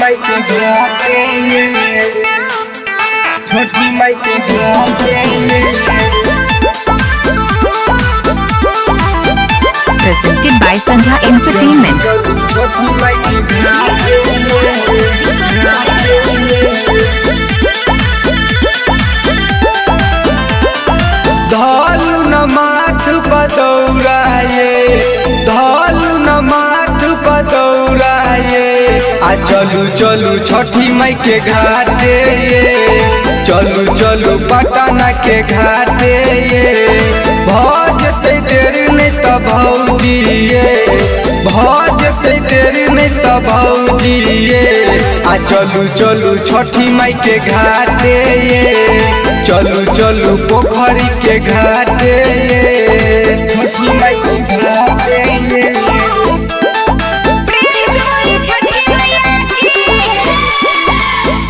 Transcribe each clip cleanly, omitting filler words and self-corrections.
माई के घाटे छोटी माई के घाटे Presented by Sandhya Entertainment. छोटी माई के घाटे धालू न माथ पदौराए धालू न माथ पदौराए आ चलू चलू छठी माई के घाटे चलू चलू पटना के घाटे भजते देर नहीं तो भौजी भजते देर नहीं तो भौजी आ चलू चलू छठी माई के घाटे चलू चलू पोखरी के घाटे छोटी माई के घाटे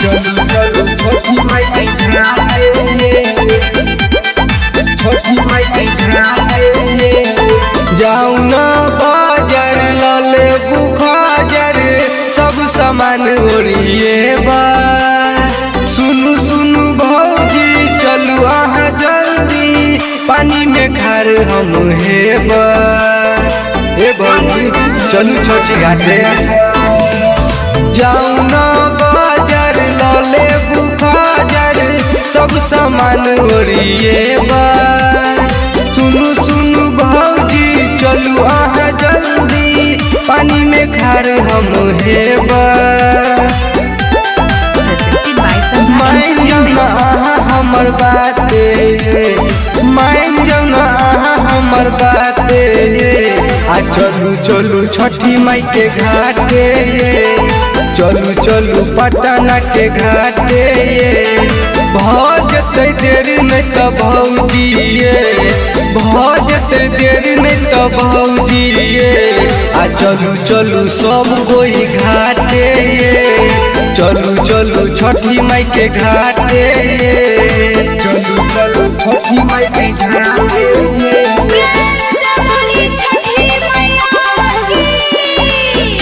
चलू चलू छोटी माई के घाटे छोटी माई के घाटे जाऊ ना बाजार लाले बुखाजर सब सामान ओरिए बा सुनु सुनु भौजी चलू आहा जल्दी पानी में खार हम हेबा ए भौजी चलू छोटी घाटे जाऊ ना बाजार लाले बुखाजर सब सामान ओरिए बा सुनु सुनु भौजी चलू आहा जल्दी पानी में खार हम हेबा मान जाना आहा हमर बाते मान जाना आहा हमर बाते आ चलू चलू छठी माई के घाटे चलू चलू पटना के घाटे भजते देर नहीं तो भौजी भजते देर नहीं तो भौजी आ चलू चलू सब कोई घाटे चलू चलू छठी माई के घाटे चलू चलू छठी माई के घाटे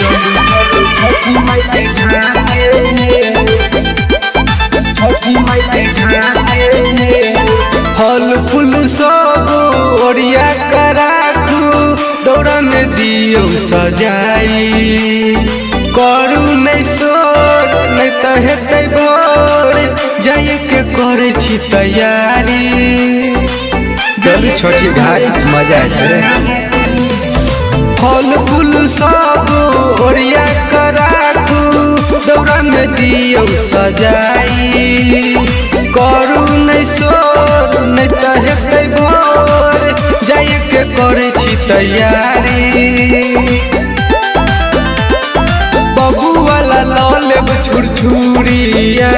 छोटी माई के घाटे छोटी माई के घाटे फल फूल सब ओरिया कराखू दौड़ा में दियो सजाई करू नहीं सोर नहीं तो हेतै भोर जाए के करे छी तैयारी चलू छोटी घाट मजा आते फल फूल सब ओरिया कराखू दौड़ा में दियो सजाई करू नहीं सोर नहीं तो हेतै भोर जाए के करे छी तैयारी बबुआला ललेब छुरछुरिया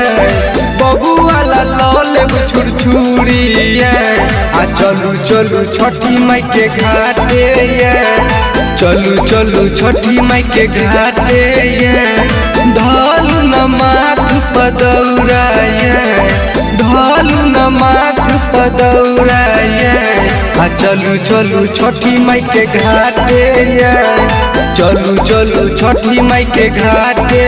बबुआला ललेब छुरछुरिया आ चलू चलू छठी माई के घाटे चलू चलू छठी माई के घाटे धालू न माथ पदौराया धालू न माथ पदौराया आ चलू चलू छठी माई के घाटे चलू चलू छठी माई के घाटे